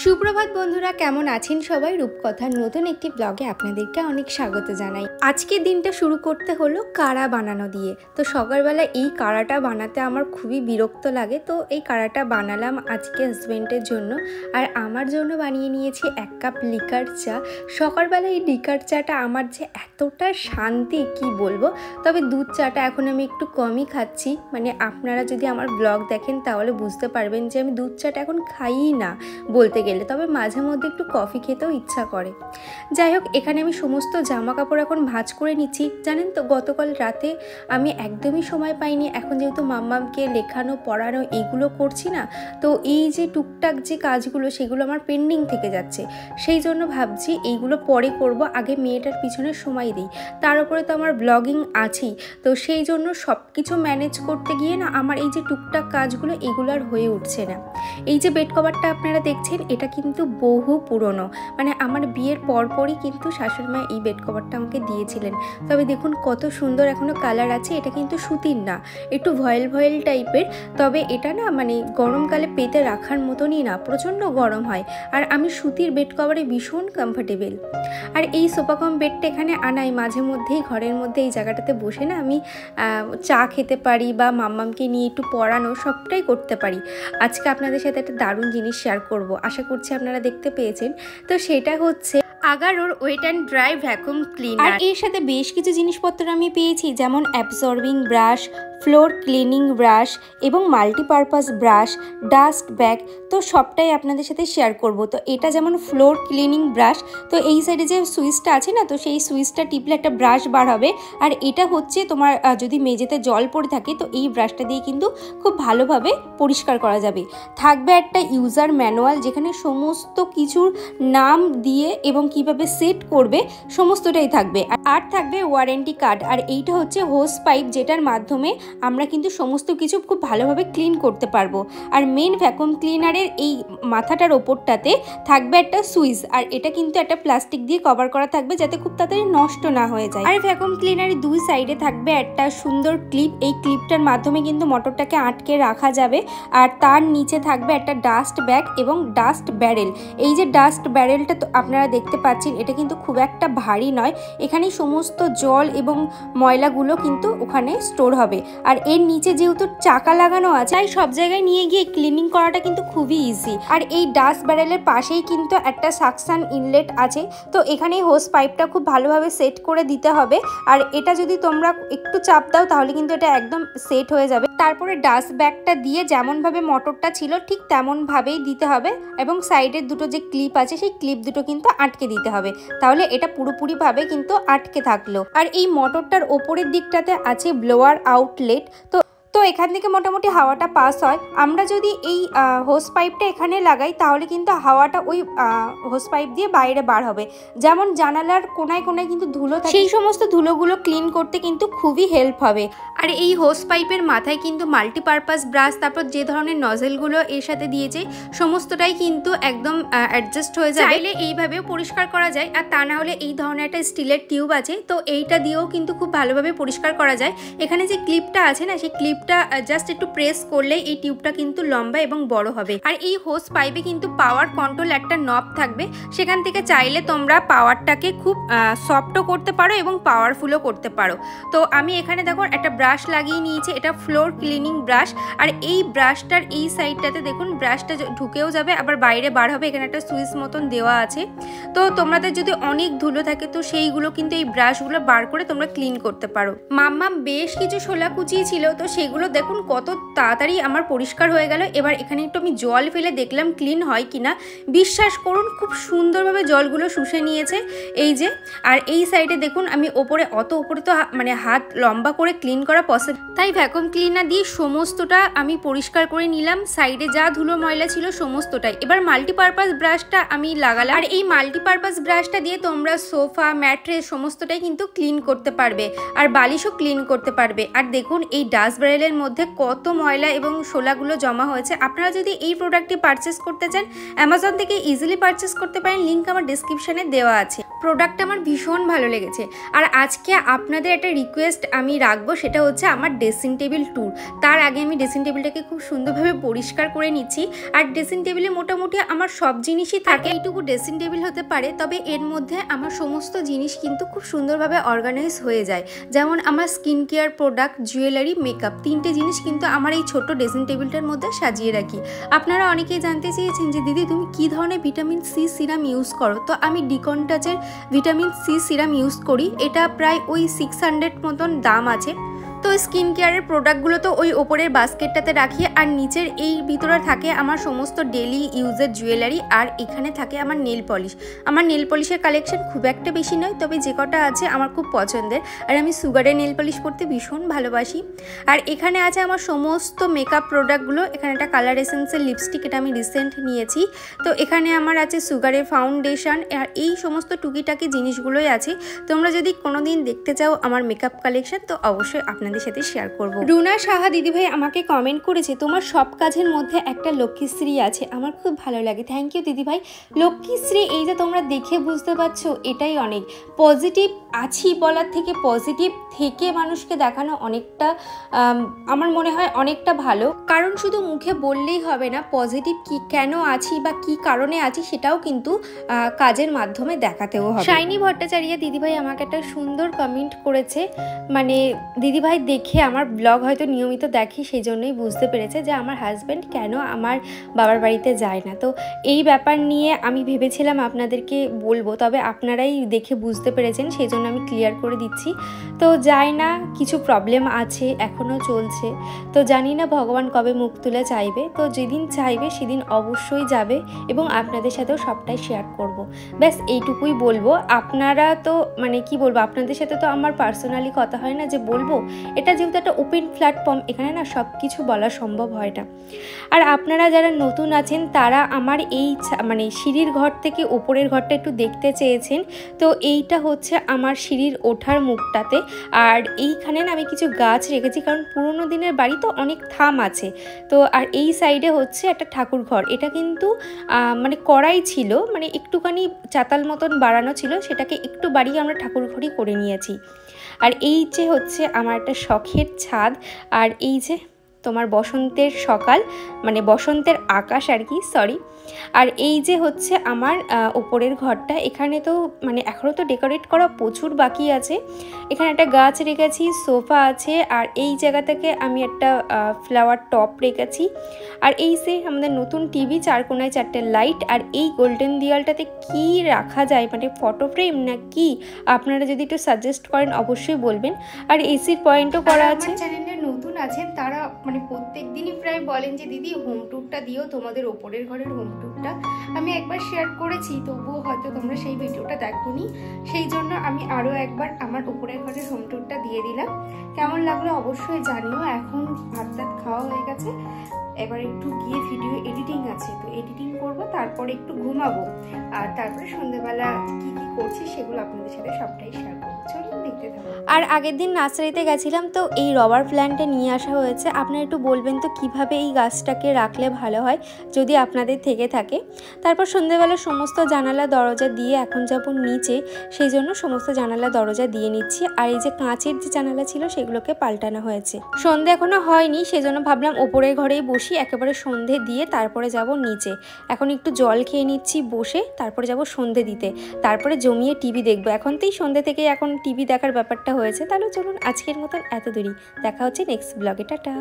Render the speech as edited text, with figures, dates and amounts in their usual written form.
সুপ্রভাত বন্ধুরা, কেমন আছেন সবাই? রূপকথার নতুন একটি ব্লগে আপনাদেরকে অনেক স্বাগত জানাই। আজকের দিনটা শুরু করতে হলো কাড়া বানানো দিয়ে। তো সকালবেলা এই কাড়াটা বানাতে আমার খুবই বিরক্ত লাগে, তো এই কাড়াটা বানালাম আজকে হাজবেন্ডের জন্য, আর আমার জন্য বানিয়ে নিয়েছি 1 কাপ লিকার চা। সকালবেলা এই লিকার চাটা আমার যে এতটা শান্তি কি বলবো। তবে দুধ চাটা এখন আমি একটু কমই খাচ্ছি, মানে আপনারা যদি আমার ব্লগ দেখেন তাহলে বুঝতে পারবেন যে আমি দুধ চাটা এখন খাইই না বলতে গেলে, তবে মাঝে মধ্যে একটু কফি খেতেও ইচ্ছা করে। যাই হোক, এখানে আমি সমস্ত জামা কাপড় এখন ভাঁজ করে নিচ্ছি। জানেন তো, গতকাল রাতে আমি একদমই সময় পাইনি। এখন যেহেতু মাম্মামকে লেখানো পড়ানো এইগুলো করছি না, তো এই যে টুকটাক যে কাজগুলো সেগুলো আমার পেন্ডিং থেকে যাচ্ছে। সেই জন্য ভাবছি এইগুলো পরে করব, আগে মেয়েটার পিছনে সময় দিই। তার উপরে তো আমার ব্লগিং আছেই, তো সেই জন্য সব কিছু ম্যানেজ করতে গিয়ে না আমার এই যে টুকটাক কাজগুলো এগুলো আর হয়ে উঠছে না। এই যে বেড কভারটা আপনারা দেখছেন, এটা কিন্তু বহু পুরনো, মানে আমার বিয়ের পরপরই কিন্তু শাশুড়িমা এই বেড কভারটা আমাকে দিয়েছিলেন। তবে দেখুন কত সুন্দর এখনও কালার আছে। এটা কিন্তু সুতির না, একটু ভয়েল ভয়েল টাইপের। তবে এটা না মানে গরমকালে পেতে রাখার মতনই না, প্রচণ্ড গরম হয়। আর আমি সুতির বেড কভারে ভীষণ কমফোর্টেবল। আর এই সোফাকম বেডটা এখানে আনাই মাঝে মধ্যেই ঘরের মধ্যে এই জায়গাটাতে বসে না আমি চা খেতে পারি বা মাম্মামকে নিয়ে একটু পড়ানো সবটাই করতে পারি। আজকে আপনাদের সাথে একটা দারুণ জিনিস শেয়ার করব, আশা করছি আপনারা দেখতে পেয়েছেন। তো সেটা হচ্ছে আগারোর wet and dry vacuum cleaner. আর এর সাথে বেশ কিছু জিনিসপত্র আমি পেয়েছি, যেমন absorbing brush, floor cleaning brush এবং মাল্টিপারপাস ব্রাশ, ডাস্ট ব্যাগ। তো সবটাই আপনাদের সাথে শেয়ার করব। তো এটা যেমন ফ্লোর ক্লিনিং ব্রাশ, তো এই সাইডে যে সুইচটা আছে না, তো সেই সুইচটা টিপলে একটা ব্রাশ বার হবে। আর এটা হচ্ছে তোমার যদি মেঝেতে জল পড়ে থাকে তো এই ব্রাশটা দিয়ে কিন্তু খুব ভালোভাবে পরিষ্কার করা যাবে। থাকবে একটা ইউজার ম্যানুয়াল, যেখানে সমস্ত কিছুর নাম দিয়ে এবং কিভাবে সেট করবে সমস্তটাই থাকবে। আর থাকবে ওয়ারেন্টি কার্ড। আর এইটা হচ্ছে হোস পাইপ, যেটার মাধ্যমে আমরা কিন্তু সমস্ত কিছু খুব ভালোভাবে ক্লিন করতে পারবো। আর মেন ভ্যাকুয়াম ক্লিনারের এই মাথাটার ওপরটাতে থাকবে একটা সুইচ, আর এটা কিন্তু একটা প্লাস্টিক দিয়ে কভার করা থাকবে যাতে খুব তাড়াতাড়ি নষ্ট না হয়ে যায়। আর ভ্যাকুয়াম ক্লিনারের দুই সাইডে থাকবে একটা সুন্দর ক্লিপ, এই ক্লিপটার মাধ্যমে কিন্তু মোটরটাকে আটকে রাখা যাবে। আর তার নিচে থাকবে একটা ডাস্ট ব্যাগ এবং ডাস্ট ব্যারেল। এই যে ডাস্ট ব্যারেলটা তো আপনারা দেখতে পাচ্ছেন, এটা কিন্তু খুব একটা ভারী নয়। এখানে সমস্ত জল এবং ময়লাগুলো কিন্তু ওখানে স্টোর হবে। আর এর নিচে যেহেতু চাকা লাগানো আছে, তাই সব জায়গায় নিয়ে গিয়ে ক্লিনিং করাটা কিন্তু খুবই ইজি। আর এই ডাস্ট ব্যারেলের পাশেই কিন্তু একটা সাকশন ইনলেট আছে, তো এখানে হোস পাইপটা খুব ভালোভাবে সেট করে দিতে হবে। আর এটা যদি তোমরা একটু চাপ দাও তাহলে কিন্তু এটা একদম সেট হয়ে যাবে। তারপরে ডাস্ট ব্যাগটা দিয়ে যেমনভাবে মোটরটা ছিল ঠিক তেমনভাবেই দিতে হবে, এবং সাইডের দুটো যে ক্লিপ আছে সেই ক্লিপ দুটো কিন্তু আটকে দিতে হবে, তাহলে এটা পুরোপুরিভাবে কিন্তু আটকে থাকলো। আর এই মোটরটার ওপরের দিকটাতে আছে ব্লোয়ার আউটলেট, তো এখান থেকে মোটামুটি হাওয়াটা পাস হয়। আমরা যদি এই হোস পাইপটা এখানে লাগাই তাহলে কিন্তু হাওয়াটা ওই হোস পাইপ দিয়ে বাইরে বার হবে। যেমন জানালার কোনায় কোনায় কিন্তু ধুলো থাকে, সেই সমস্ত ধুলোগুলো ক্লিন করতে কিন্তু খুবই হেল্প হবে। আর এই হোস পাইপের মাথায় কিন্তু মাল্টিপারপাস ব্রাশ, তারপর যে ধরনের নজেলগুলো এর সাথে দিয়েছে সমস্তটাই কিন্তু একদম অ্যাডজাস্ট হয়ে যায়। চাইলে এইভাবেও পরিষ্কার করা যায়, আর তা না হলে এই ধরনের একটা স্টিলের টিউব আছে, তো এইটা দিয়েও কিন্তু খুব ভালোভাবে পরিষ্কার করা যায়। এখানে যে ক্লিপটা আছে না, সেই ক্লিপটা জাস্ট একটু প্রেস করলে এই টিউবটা কিন্তু লম্বা এবং বড় হবে। আর এই হোস পাইপে কিন্তু পাওয়ার কন্ট্রোল একটা নব থাকবে, সেখান থেকে চাইলে তোমরা পাওয়ারটাকে খুব সফটও করতে পারো এবং পাওয়ারফুলও করতে পারো। তো আমি এখানে দেখো একটা ব্রাশ লাগিয়ে নিয়েছি, এটা ফ্লোর ক্লিনিং ব্রাশ। আর এই ব্রাশটার এই সাইডটাতে দেখুন ব্রাশটা ঢুকেও যাবে আবার বাইরে বার হবে। এখানে একটা সুইচ মতন দেওয়া আছে, তো তোমাদের যদি অনেক ধুলো থাকে তো সেইগুলো কিন্তু এই ব্রাশগুলো বার করে তোমরা ক্লিন করতে পারো। মাম্মাম বেশ কিছু শোলা কুচিয়ে ছিল, তো সেগুলো দেখুন কত তাড়াতাড়ি আমার পরিষ্কার হয়ে গেল। এবার এখানে একটু আমি জল ফেলে দেখলাম ক্লিন হয় কিনা। বিশ্বাস করুন খুব সুন্দরভাবে জলগুলো শুষে নিয়েছে এই যে। আর এই সাইডে দেখুন আমি ওপরে তো মানে হাত লম্বা করে ক্লিন করা পসিবল, তাই ভ্যাকুয়াম ক্লিনার দিয়ে সমস্তটা আমি পরিষ্কার করে নিলাম। সাইডে যা ধুলো ময়লা ছিল সমস্তটাই। এবার মাল্টিপারপাস ব্রাশটা আমি লাগালাম, আর এই মাল্টিপারপাস ব্রাশটা দিয়ে তোমরা সোফা, ম্যাট্রেস সমস্তটাই কিন্তু ক্লিন করতে পারবে, আর বালিশও ক্লিন করতে পারবে। আর দেখুন এই ডাস্ট ব্যারেল টেবিলের মধ্যে কত ময়লা এবং শোলাগুলো জমা হয়েছে। আপনারা যদি এই প্রোডাক্টটি পারচেস করতে চান অ্যামাজন থেকে ইজিলি পারচেস করতে পারেন, লিঙ্ক আমার ডিসক্রিপশানে দেওয়া আছে। প্রোডাক্টটা আমার ভীষণ ভালো লেগেছে। আর আজকে আপনাদের একটা রিকোয়েস্ট আমি রাখবো, সেটা হচ্ছে আমার ড্রেসিং টেবিল ট্যুর। তার আগে আমি ড্রেসিং টেবিলটাকে খুব সুন্দরভাবে পরিষ্কার করে নিচ্ছি। আর ড্রেসিং টেবিলে মোটামুটি আমার সব জিনিসই থাকে, এইটুকু ড্রেসিং টেবিল হতে পারে, তবে এর মধ্যে আমার সমস্ত জিনিস কিন্তু খুব সুন্দরভাবে অর্গানাইজ হয়ে যায়। যেমন আমার skin care product, jewellery, makeup, 3টে জিনিস কিন্তু আমার এই ছোট্ট ড্রেসিং টেবিলটার মধ্যে সাজিয়ে রাখি। আপনারা অনেকেই জানতে চেয়েছেন যে দিদি তুমি কী ধরনের ভিটামিন সি সিরাম ইউজ করো। তো আমি ডিকনটাচের ভিটামিন সি সিরাম ইউজ করি। এটা প্রায় ওই 600 মতন দাম আছে। তো স্কিন কেয়ারের প্রোডাক্টগুলো তো ওই ওপরের বাস্কেটটাতে রাখি, আর নিচের এই ভিতরে থাকে আমার সমস্ত ডেলি ইউজের জুয়েলারি, আর এখানে থাকে আমার নেল পলিশ। আমার নেল পলিশের কালেকশন খুব একটা বেশি নয়, তবে যে কটা আছে আমার খুব পছন্দের, আর আমি সুগারের নেল পলিশ করতে ভীষণ ভালোবাসি। আর এখানে আছে আমার সমস্ত মেকআপ প্রোডাক্টগুলো। এখানে একটা কালার এসেন্সের লিপস্টিক, এটা আমি রিসেন্ট নিয়েছি। তো এখানে আমার আছে সুগারের ফাউন্ডেশন, আর এই সমস্ত টুকিটাকি জিনিসগুলোই আছে। তোমরা যদি কোনোদিন দেখতে চাও আমার মেকআপ কালেকশন তো অবশ্যই আপনাদের সাথে শেয়ার করব। রুনা সাহা দিদিভাই আমাকে কমেন্ট করেছে তোমার সব কাজের মধ্যে একটা লক্ষ্মীশ্রী আছে, আমার খুব ভালো লাগে। থ্যাংক ইউ দিদিভাই। লক্ষ্মীশ্রী এই যে তোমরা দেখে বুঝতে পারছো, এটাই অনেক। পজিটিভ আছি বলার থেকে পজিটিভ থেকে মানুষকে দেখানো অনেকটা আমার মনে হয় অনেকটা ভালো। কারণ শুধু মুখে বললেই হবে না, পজিটিভ কি কেন আছি বা কি কারণে আছি সেটাও কিন্তু কাজের মাধ্যমে দেখাতেও হবে। শাইনি ভট্টাচার্য দিদিভাই আমাকে একটা সুন্দর কমেন্ট করেছে, মানে দিদিভাই দেখে আমার ব্লগ হয়তো নিয়মিত দেখি, সেই জন্যই বুঝতে পেরেছে যে আমার হাজব্যান্ড কেন আমার বাবার বাড়িতে যায় না। তো এই ব্যাপার নিয়ে আমি ভেবেছিলাম আপনাদেরকে বলবো, তবে আপনারাই দেখে বুঝতে পেরেছেন, সেই জন্য আমি ক্লিয়ার করে দিচ্ছি। তো যায় না, কিছু প্রবলেম আছে, এখনও চলছে। তো জানি না ভগবান কবে মুখ তুলে চাইবে, তো যেদিন চাইবে সেদিন অবশ্যই যাবে এবং আপনাদের সাথেও সবটাই শেয়ার করব। ব্যাস এইটুকুই বলবো। আপনারা তো মানে কি বলবো, আপনাদের সাথে তো আমার পার্সোনালি কথা হয় না যে বলবো, এটা যেহেতু একটা ওপেন প্ল্যাটফর্ম, এখানে না সব কিছু বলা সম্ভব হয় না। আর আপনারা যারা নতুন আছেন তারা আমার এই মানে সিঁড়ির ঘর থেকে ওপরের ঘরটা একটু দেখতে চেয়েছেন। তো এইটা হচ্ছে আমার সিঁড়ির ওঠার মুখটাতে, আর এইখানে না আমি কিছু গাছ রেখেছি, কারণ পুরোনো দিনের বাড়ি তো অনেক থাম আছে। তো আর এই সাইডে হচ্ছে একটা ঠাকুর ঘর, এটা কিন্তু মানে করাই ছিল, মানে একটুখানি চাতাল মতন বাড়ানো ছিল, সেটাকে একটু বাড়িয়ে আমরা ঠাকুর ঘরই করে নিয়েছি। আর এই যে হচ্ছে আমার একটা শখের ছাদ, আর এই যে তোমার বসন্তের সকাল, মানে বসন্তের আকাশ আর কি, সরি। আর এই যে হচ্ছে আমার ওপরের ঘরটা, এখানে তো মানে এখনও তো ডেকোরেট করা প্রচুর বাকি আছে। এখানে একটা গাছ রেখেছি, সোফা আছে, আর এই জায়গা থেকে আমি একটা ফ্লাওয়ার টপ রেখেছি। আর এই সে আমাদের নতুন টিভি, 4 কোণায় 4টে লাইট। আর এই গোল্ডেন দিওয়ালটাতে কি রাখা যায়, মানে ফটো ফ্রেম না কি, আপনারা যদি একটু সাজেস্ট করেন অবশ্যই বলবেন। আর এসির পয়েন্টও করা আছে। চ্যানেলে নতুন আছেন তারা মানে প্রত্যেক দিনই প্রায় বলেন যে দিদি হোম ট্যুরটা দিও, তোমাদের ওপরের ঘরের হোম ট্যুরটা। আমি একবার শেয়ার করেছি, তবুও হয়তো তোমরা সেই ভিডিওটা দেখোনি, সেই জন্য আমি আরও একবার আমার ওপরের ঘরের হোম ট্যুরটা দিয়ে দিলাম। কেমন লাগলো অবশ্যই জানিও। এখন ভাত টাত খাওয়া হয়ে গেছে, এবার একটু গিয়ে ভিডিও এডিটিং আছে, তো এডিটিং করবো, তারপরে একটু ঘুমাবো, আর তারপরে সন্ধ্যেবেলা কি কি করছি সেগুলো আপনাদের সাথে সবটাই শেয়ার করবো। চলুন দেখতে থাকো। আর আগের দিন নার্সারিতে গেছিলাম, তো এই রবার প্ল্যান্টটা নিয়ে আসা হয়েছে। আপনারা একটু বলবেন তো কিভাবে এই গাছটাকে রাখলে ভালো হয়, যদি আপনাদের থেকে থাকে। তারপর সন্ধ্যেবেলা সমস্ত জানালা দরজা দিয়ে এখন যাব নিচে, সেই জন্য সমস্ত জানালা দরজা দিয়ে নিচ্ছি। আর এই যে কাঁচের যে জানালা ছিল সেগুলোকে পাল্টানো হয়েছে। সন্ধে এখনো হয়নি, সেই জন্য ভাবলাম ওপরের ঘরেই বসি, একেবারে সন্ধে দিয়ে তারপরে যাব নিচে। এখন একটু জল খেয়ে নিচ্ছি বসে, তারপরে যাব সন্ধে দিতে, তারপরে জমিয়ে টিভি দেখবো। এখন থেকেই সন্ধে থেকে এখন টিভি দেখার ব্যাপারটা হয়েছে। তাহলে চলুন আজকের মতন এত দূরই, দেখা হচ্ছে নেক্সট ব্লগে, টাটা।